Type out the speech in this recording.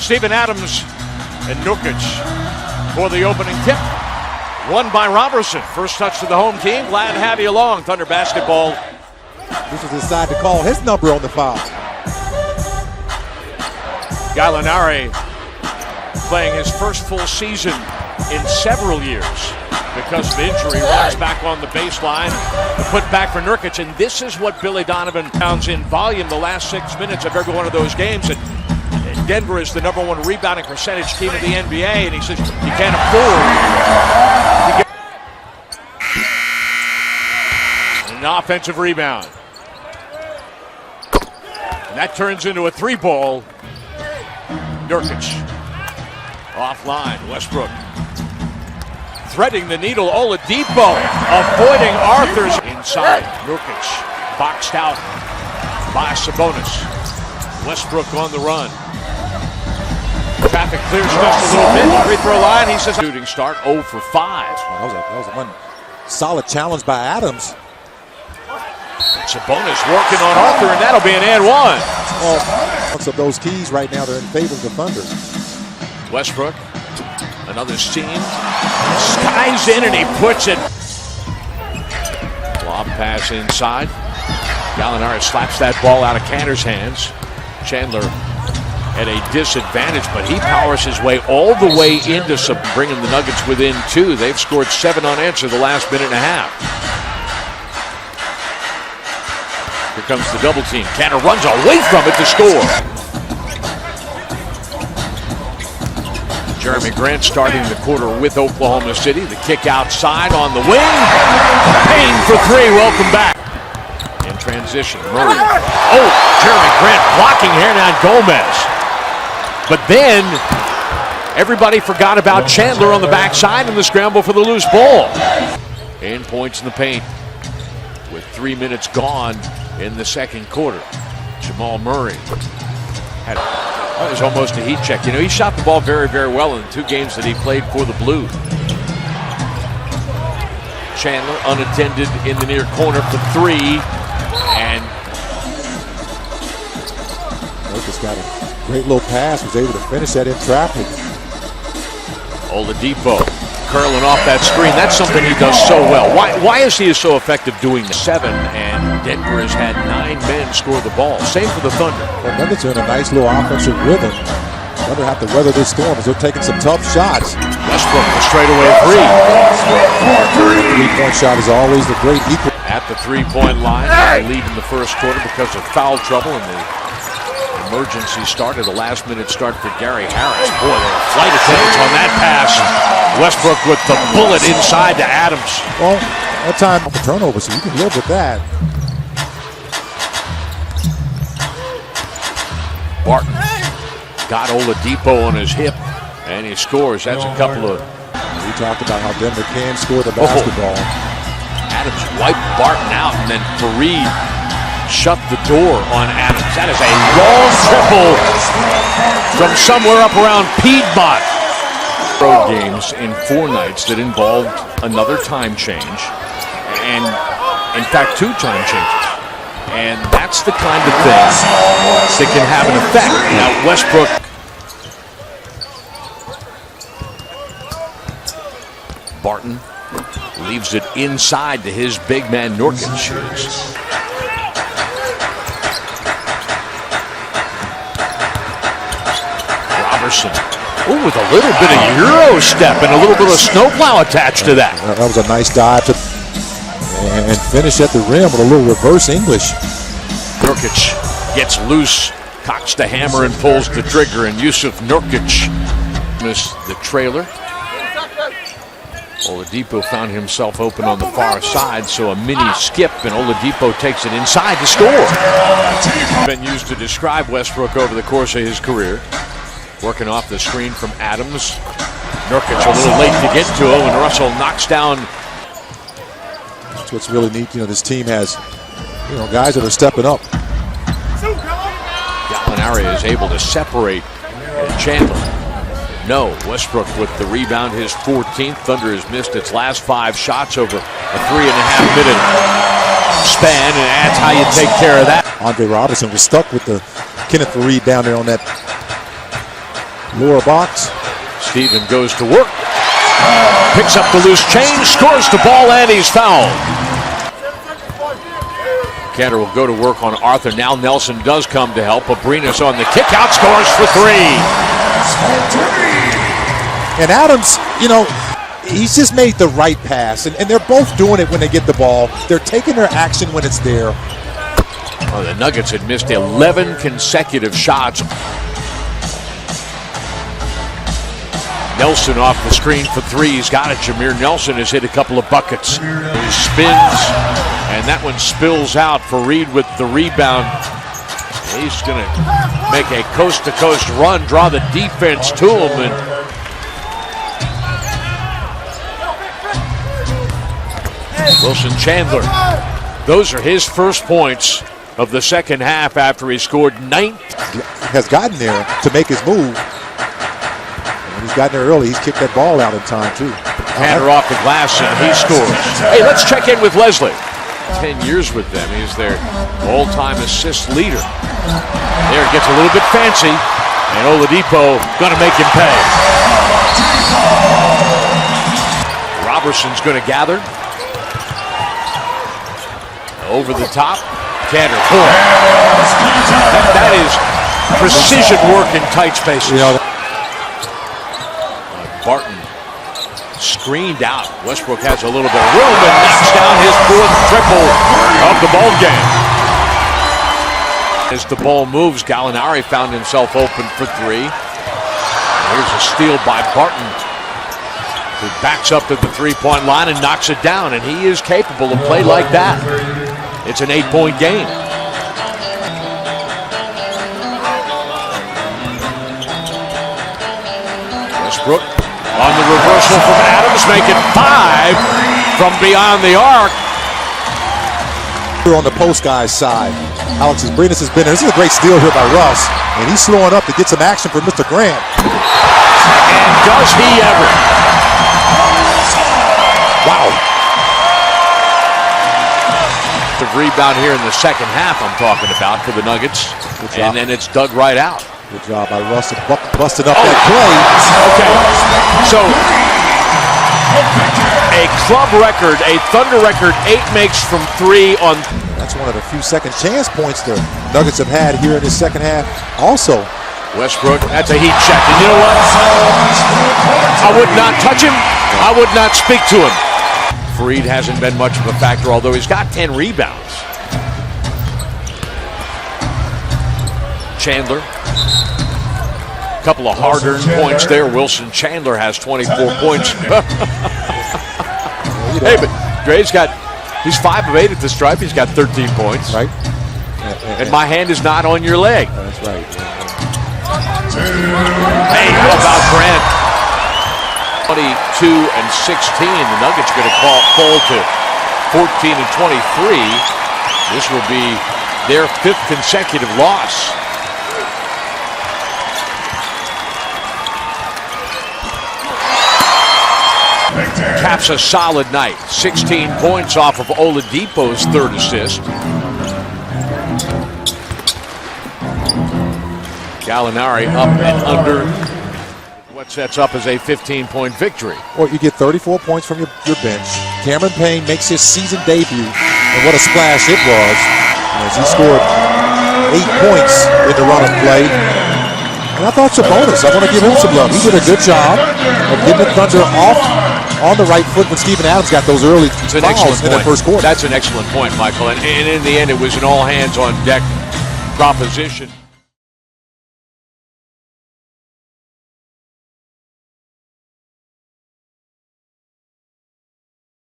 Steven Adams and Nurkic for the opening tip. Won by Robertson. First touch to the home team. Glad to have you along, Thunder Basketball. This was his side to call his number on the foul. Gallinari playing his first full season in several years because of injury. Runs back on the baseline. The put back for Nurkic. And this is what Billy Donovan pounds in volume the last 6 minutes of every one of those games. And Denver is the #1 rebounding percentage team in the NBA. And he says you can't afford an offensive rebound. And that turns into a 3-ball. Nurkic offline. Westbrook threading the needle. Oladipo avoiding Arthur's inside. Nurkic boxed out by Sabonis. Westbrook on the run. Traffic clears just a little bit. Free throw line. He says shooting start 0 for 5. That was one solid challenge by Adams. Sabonis working on Arthur, and that'll be an and one. Of those keys right now, they're in favor of the Thunder. Westbrook, another steam, skies in and he puts it. Lob pass inside. Gallinari slaps that ball out of Kanter's hands. Chandler at a disadvantage, but he powers his way all the way into bringing the Nuggets within 2. They've scored 7 unanswered the last minute and a half. Here comes the double team. Kanter runs away from it to score. Jeremy Grant starting the quarter with Oklahoma City. The kick outside on the wing. Payne for 3. Welcome back. In transition, Murray. Oh, Jeremy Grant blocking Hernan Gomez. But then everybody forgot about Chandler on the backside in the scramble for the loose ball. And points in the paint with 3 minutes gone in the second quarter. Jamal Murray that was almost a heat check. You know, he shot the ball very, very well in the 2 games that he played for the Blues. Chandler unattended in the near corner for 3. And Nurkic got a great little pass, was able to finish that in traffic. Oladipo curling off that screen. That's something he does so well. Why is he so effective doing 7? And Denver has had 9 men score the ball. Same for the Thunder. Well, Nuggets are in a nice little offensive rhythm. Thunder have to weather this storm as they're taking some tough shots. Westbrook, the straightaway 3. Three-point shot is always the great equal. At the 3-point line, they lead in the first quarter because of foul trouble and the emergency start of the last-minute start for Gary Harris. Boy, there were flight attendants on that pass. Westbrook with the bullet inside to Adams. Well, that time off the turnover, so you can live with that. Barton got Oladipo on his hip, and he scores. That's a couple of... We talked about how Denver can score the basketball. Adams wiped Barton out, and then Fareed shut the door on Adams. That is a long triple from somewhere up around Piedmont. Road games in 4 nights that involved another time change, and in fact 2 time changes. And that's the kind of thing that can have an effect. Now Westbrook. Barton leaves it inside to his big man Nurkic. Robertson. Ooh, with a little bit of Euro step and a little bit of snowplow attached to that. That was a nice dive and finish at the rim with a little reverse English. Nurkic gets loose, cocks the hammer and pulls the trigger, and Yusuf Nurkic missed the trailer. Oladipo found himself open on the far side, so a mini skip, and Oladipo takes it inside to score. Been used to describe Westbrook over the course of his career. Working off the screen from Adams. Nurkic a little late to get to him, and Russell knocks down. That's what's really neat. You know, this team has, guys that are stepping up. Gallinari is able to separate Chandler. No, Westbrook with the rebound, his 14th. Thunder has missed its last 5 shots over a 3.5-minute span, and that's how you take care of that. Andre Robertson was stuck with the Kenneth Fareed down there on that lower box. Steven goes to work. Picks up the loose change, scores the ball, and he's fouled. Cantor will go to work on Arthur. Now Nelson does come to help. Abrinas on the kick out, scores for three. And Adams, he's just made the right pass. And they're both doing it when they get the ball. They're taking their action when it's there. Oh, the Nuggets had missed 11 consecutive shots. Nelson off the screen for three. He's got it. Jameer Nelson has hit a couple of buckets. He spins, and that one spills out for Reed with the rebound. He's going to make a coast-to-coast run, draw the defense to him. And Wilson Chandler. Those are his first points of the second half after he scored 9. Has gotten there to make his move. He's gotten there early. He's kicked that ball out in time, too. Cantor off the glass, and he scores. Hey, let's check in with Leslie. 10 years with them. He's their all-time assist leader. There, it gets a little bit fancy, and Oladipo going to make him pay. Roberson's going to gather. Over the top. Cantor, point. That is precision work in tight spaces. Barton screened out. Westbrook has a little bit of room and knocks down his fourth triple of the ball game. As the ball moves, Gallinari found himself open for three. Here's a steal by Barton, who backs up to the three-point line and knocks it down, and he is capable of play like that. It's an 8-point game. Westbrook on the reversal from Adams, making 5 from beyond the arc. On the post guy's side, Alexis Abrinas has been there. This is a great steal here by Russ, and he's slowing up to get some action for Mr. Grant. And does he ever? Wow. The rebound here in the second half I'm talking about for the Nuggets. And then it's dug right out. Good job by Russ busting up that play. Okay, so a club record, a Thunder record, 8 makes from 3 on. That's one of the few second chance points the Nuggets have had here in this second half. Also, Westbrook, that's a heat check. And you know what? I would not touch him. I would not speak to him. Faried hasn't been much of a factor, although he's got 10 rebounds. Chandler. A couple of hard-earned points there. Wilson Chandler has 24 points. Hey, but Dre's he's 5 of 8 at the stripe. He's got 13 points. Right. And my hand is not on your leg. That's right. Hey, how about Grant? 22 and 16. The Nuggets going to fall to 14 and 23. This will be their 5th consecutive loss. Caps a solid night. 16 points off of Oladipo's 3rd assist. Gallinari up and under what sets up as a 15-point victory. Or you get 34 points from your bench. Cameron Payne makes his season debut, and what a splash it was as he scored 8 points in the run of play. And I thought Sabonis, I want to give him some love. He did a good job of getting the Thunder off on the right foot when Steven Adams got those early fouls in the first quarter. That's an excellent point, Michael. And in the end, it was an all-hands-on-deck proposition.